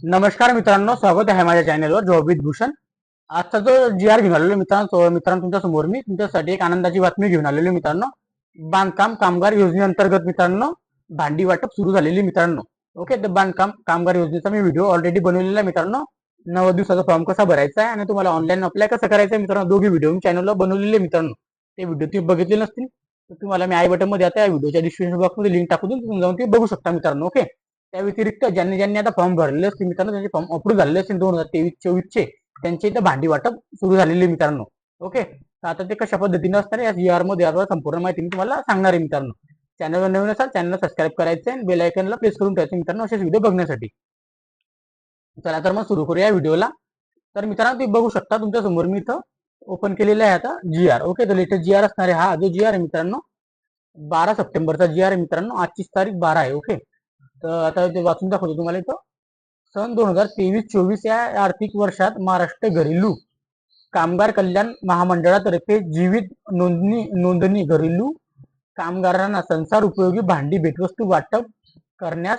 नमस्कार मित्रांनो, स्वागत आहे माझ्या चॅनलवर जॉब विथ भूषण. आजचा जो जी आर घेऊन आलेलो मित्रांनो तुमच्या समोर मी तुमच्यासाठी एक आनंदाची बातमी घेऊन आलेलो मित्रांनो. बांधकाम कामगार योजनेअंतर्गत मित्रांनो भांडी वाटप सुरू झालेली मित्रांनो. ओके, तर बांधकाम कामगार योजनेचा मी व्हिडिओ ऑलरेडी बनवलेला आहे मित्रांनो. 90 दिवसाचा फॉर्म कसा भरायचा आहे आणि तुम्हाला ऑनलाईन अप्लाय कसं करायचं आहे मित्रांनो, दोघी व्हिडिओ मी चॅनलला बनवलेले मित्रांनो. ते व्हिडिओ तुम्ही बघितले नसतील तर तुम्हाला मी आय बटन मध्ये आता या व्हिडिओच्या डिस्क्रिप्शन बॉक्समध्ये लिंक टाकून देईल, तुम्ही जाऊन ते बघू शकता मित्रांनो. ओके, त्या व्यतिरिक्त ज्यांनी ज्यांनी आता फॉर्म भरलेले असतील मित्रांनो, त्यांचे फॉर्म अप्रूव्ह झालेले असतील 2023-24 चे, त्यांचे इथं भांडी वाटप सुरू झालेले मित्रांनो. ओके, तर आता ते कशा पद्धतीने असणार या जी आर मध्ये यावर संपूर्ण माहिती मी तुम्हाला सांगणार आहे मित्रांनो. चॅनलवर नवीन असाल चॅनल सबस्क्राईब करायचं आणि बेल आयकनला प्रेस करून ठेवायचं मित्रांनो असेच व्हिडिओ बघण्यासाठी. चला तर मग सुरू करूया व्हिडिओला. तर मित्रांनो तुम्ही बघू शकता तुमच्या समोर मी इथं ओपन केलेला आहे आता जी आर. ओके, तर लेटेस्ट जी आर असणार आहे. हा जो जी आर आहे मित्रांनो 12 सप्टेंबरचा जी आर आहे मित्रांनो. आजची तारीख 12 आहे. ओके, तर आता ते वाचून दाखवतो तुम्हाला इथं. सन 2023-24 या आर्थिक वर्षात महाराष्ट्र घरेलू कामगार कल्याण महामंडळातर्फे जीवित नोंदणी घरेलू कामगारांना संसार उपयोगी भांडी भेटवस्तू वाटप करण्यास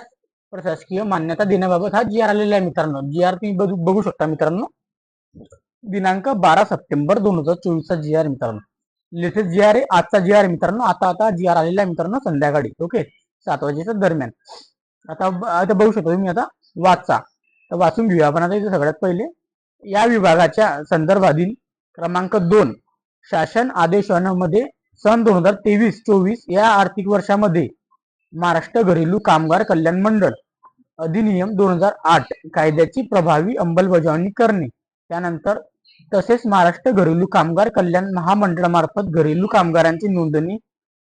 प्रशासकीय मान्यता देण्याबाबत हा जी आर आलेला आहे मित्रांनो. जी आर तुम्ही बघू शकता मित्रांनो. दिनांक 12 सप्टेंबर 2024 चा जी आर मित्रांनो. लेटेस्ट जी आर आहे, आजचा जी आर मित्रांनो. आता जी आर आलेला आहे मित्रांनो संध्याकाळी. ओके, 7 वाजेच्या दरम्यान. आता बघू शकतो तुम्ही. आता वाचा, तर वाचून घेऊया आपण आता इथे. सगळ्यात पहिले या विभागाच्या संदर्भातील क्रमांक 2 शासन आदेशांमध्ये सन 2023-24 या आर्थिक वर्षामध्ये महाराष्ट्र घरेलू कामगार कल्याण मंडळ अधिनियम 2008 कायद्याची प्रभावी अंमलबजावणी करणे. त्यानंतर तसेच महाराष्ट्र घरेलू कामगार कल्याण महामंडळामार्फत घरेलू कामगारांची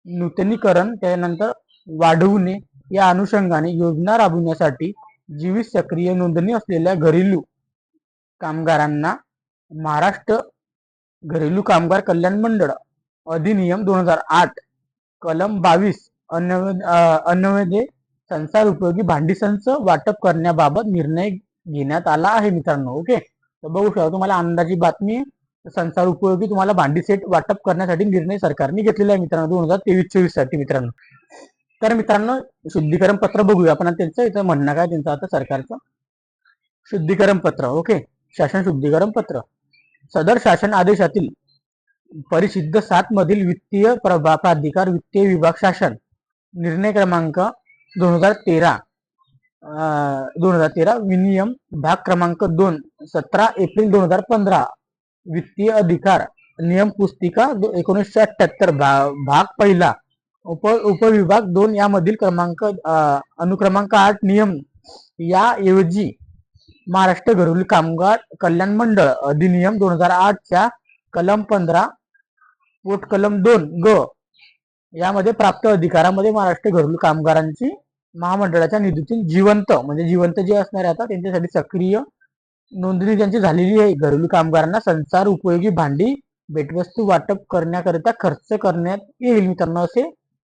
नूतनीकरण त्यानंतर वाढवणे या अनुषंगाने योजना राबविण्यासाठी जीवित सक्रिय नोंदणी असलेल्या घरेलू कामगारांना महाराष्ट्र घरेलू कामगार कल्याण मंडळ अधिनियम 2008 कलम 22 अन्वये संसार उपयोगी भांडी संच वाटप करण्याबाबत निर्णय घेण्यात आला आहे मित्रांनो. ओके, तर बघू शकता तुम्हाला आनंदाची बातमी. संसार उपयोगी तुम्हाला भांडी सेट वाटप करण्यासाठी निर्णय सरकारने घेतलेला आहे मित्रांनो 2023-24 साठी मित्रांनो. तर मित्रांनो शुद्धीकरण पत्र बघूया आपण. त्यांचं इथं म्हणणं काय त्यांचं आता सरकारचं शुद्धीकरण पत्र. ओके, शासन शुद्धीकरण पत्र. सदर शासन आदेशातील परिशिष्ट 7 मधील वित्तीय प्राधिकार वित्तीय विभाग शासन निर्णय क्रमांक 2013 विनियम भाग क्रमांक 2 17 एप्रिल 2015 वित्तीय अधिकार नियम पुस्तिका 1978 भाग पहिला उपविभाग 2 यामधील अनुक्रमांक 8 नियम याऐवजी महाराष्ट्र घरेलू कामगार कल्याण मंडळ अधिनियम 2008 च्या कलम 15 पोट कलम 2 ग यामध्ये प्राप्त अधिकारामध्ये महाराष्ट्र घरेलू कामगारांची महामंडळाच्या निधीतून जिवंत जे असणार आहे आता त्यांच्यासाठी सक्रिय नोंदणी ज्यांची झालेली आहे घरेलू कामगारांना संसार उपयोगी भांडी भेटवस्तू वाटप करण्याकरिता खर्च करण्यात येईल मित्रांनो असे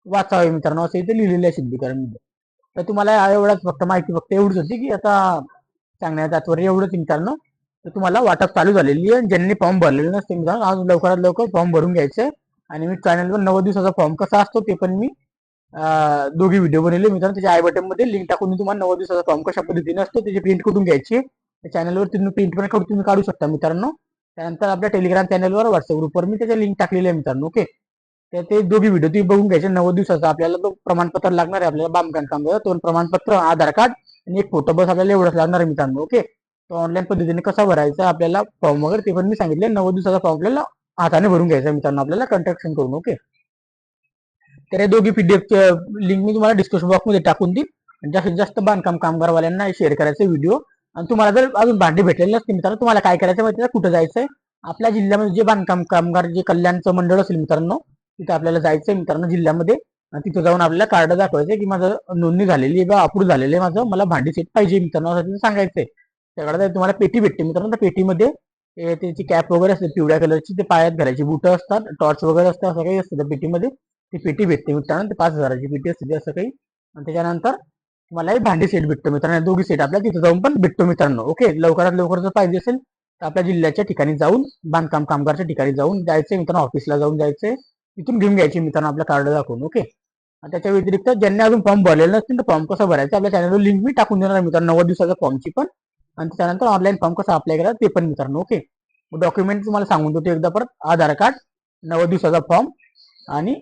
वाचावे मित्रांनो, असे इथे लिहिलेले आहे शुद्धीकरण. तर तुम्हाला एवढाच फक्त माहिती फक्त एवढीच होती की आता सांगण्यात तात्पर्य एवढंच मित्रांनो. तर तुम्हाला वाटप चालू झालेली आहे. ज्यांनी फॉर्म भरलेले नसते मित्रांनो आज लवकरात लवकर फॉर्म भरून घ्यायचे. आणि मी चॅनलवर 90 दिवसाचा फॉर्म कसा असतो ते पण मी दोघी व्हिडिओ बनवले मित्रांनो. त्याच्या आय बटन मध्ये लिंक टाकून तुम्हाला 90 दिवसाचा फॉर्म कशा पद्धतीने असतो त्याची प्रिंट करून घ्यायची. चॅनलवर तुम्ही प्रिंट पण तुम्ही काढू शकता मित्रांनो. त्यानंतर आपल्या टेलिग्राम चॅनलवर व्हॉट्सअप ग्रुपवर मी त्याच्या लिंक टाकलेली आहे मित्रांनो. ओके, तर ते दोघी व्हिडिओ तुम्ही बघून घ्यायचे. 90 दिवसाचा आपल्याला तो प्रमाणपत्र लागणार आहे. आपल्याला बांधकाम कामगार तो प्रमाणपत्र आधार कार्ड आणि एक फोटो बस आपल्याला एवढंच लागणार आहे मित्रांनो. ओके, तो ऑनलाईन पद्धतीने कसा भरायचा आपल्याला फॉर्म वगैरे ते पण मी सांगितले. 90 दिवसाचा फॉर्म आपल्याला हाताने भरून घ्यायचा मित्रांनो आपल्याला कंट्रॅक्शन करून. ओके, तर हे दोघी पीडीएफ लिंक मी तुम्हाला डिस्क्रिप्शन बॉक्समध्ये टाकून देईन. जास्तीत जास्त बांधकाम कामगारवाल्यांना शेअर करायचे व्हिडिओ. आणि तुम्हाला जर अजून भांडी भेटलेली नसते मित्रांनो तुम्हाला काय करायचं माहिती आहे, कुठं जायचंय आपल्या जिल्ह्यामध्ये जे बांधकाम कामगार जे कल्याणचं मंडळ असेल मित्रांनो तिथे आपल्याला जायचंय मित्रांनो जिल्ह्यामध्ये. तिथं जाऊन आपल्याला कार्ड दाखवायचं की माझं नोंदणी झालेली आहे किंवा अप्रूव्ह झालेलं आहे माझं, मला भांडी सेट पाहिजे मित्रांनो असं सांगायचंय. त्याकडे तुम्हाला पेटी भेटते मित्रांनो. त्या पेटीमध्ये त्याची कॅप वगैरे असते पिवळ्या कलरची, ते पायात घालायची बुट असतात, टॉर्च वगैरे असतात, असं काही असतं त्या पेटीमध्ये. ती पेटी भेटते मित्रांनो. ते 5,000ची पेटी असते असं काही. आणि त्याच्यानंतर मला भांडी सेट भेटतो मित्रांनो. दोघी सेट आपल्याला तिथे जाऊन पण भेटतो मित्रांनो. ओके, लवकरात लवकर जर पाहिजे असेल तर आपल्या जिल्ह्याच्या ठिकाणी जाऊन बांधकाम कामगारच्या ठिकाणी जाऊन जायचंय मित्रांनो. ऑफिसला जाऊन जायचंय, तिथून घेऊन घ्यायचे मित्रांनो आपलं कार्ड दाखवून. ओके, त्याच्या व्यतिरिक्त ज्यांनी अजून फॉर्म भरलेला नसतील तर फॉर्म कसं भरायचं आपल्या चॅनलवर लिंक मी टाकून देणार मित्रांनो 90 दिवसाच्या फॉर्मची पण, आणि त्यानंतर ऑनलाईन फॉर्म कसा अप्लाय करायचा ते पण मित्रांनो. ओके, डॉक्युमेंट तुम्हाला सांगून देतो एकदा परत. आधार कार्ड, 90 दिवसाचा फॉर्म आणि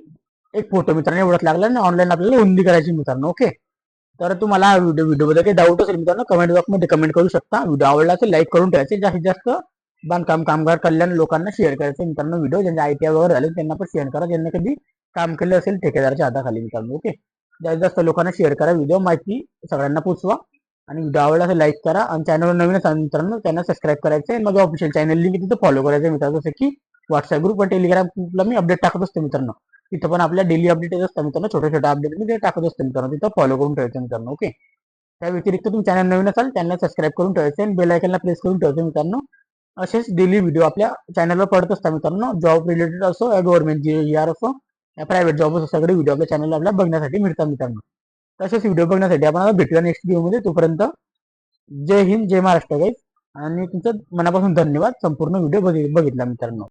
एक फोटो मित्रांनो एवढंच लागलं आणि ऑनलाईन आपल्याला नोंदणी करायची मित्रांनो. ओके, तर तुम्हाला व्हिडिओबद्दल काही डाऊट असेल मित्रांनो कमेंट बॉक्समध्ये कमेंट करू शकता. व्हिडिओ आवडला असेल लाईक करून ठेवायचे. जास्तीत जास्त बांधकाम कामगार कल्याण लोकांना शेअर करायचे मित्रांनो. व्हिडिओ ज्यांच्या ITI वगैरे झाले त्यांना पण शेअर करा, ज्यांना कधी काम केलं असेल ठेकेदाराच्या हाताखाली मित्रांनो. ओके, जास्तीत जास्त लोकांना शेअर करा, व्हिडिओ माहिती सगळ्यांना पोचवा आणि व्हिडिओ आवडला असेल लाईक करा आणि चॅनलवर नवीन असाल मित्रांनो त्यांना सबस्क्राईब करायचं आहे. माझं ऑफिशियल चॅनल लिंक तिथं फॉलो करायचं मित्रांनो. जसं की व्हॉट्सअप ग्रुप आणि टेलिग्राम ग्रुपला मी अपडेट टाकत असतो मित्रांनो. तिथं पण आपल्या डेली अपडेट येत असतात मित्रांनो, छोट्या छोट्या अपडेट मी ते टाकत असतो मित्रांनो. तिथं फॉलो करून ठेवायचं मित्रांनो. ओके, त्या व्यतिरिक्त तुम्ही चॅनल नवीन असाल चॅनल सबस्क्राईब करून ठेवायचं आणि बेल आयकनला प्रेस करून ठेवायचं मित्रांनो. असेच डेली व्हिडिओ आपल्या चॅनलवर पडत असतात मित्रांनो. जॉब रिलेटेड असो या गव्हर्नमेंट GR असो या प्रायव्हेट जॉब असो सगळे व्हिडिओ आपल्या चॅनलला आपल्याला बघण्यासाठी मिळतात मित्रांनो. तसेच व्हिडिओ बघण्यासाठी आपण भेटूया नेक्स्ट व्हिडिओमध्ये. तोपर्यंत जय हिंद, जय महाराष्ट्र गाईज, आणि तुमचं मनापासून धन्यवाद संपूर्ण व्हिडिओ बघितला मित्रांनो.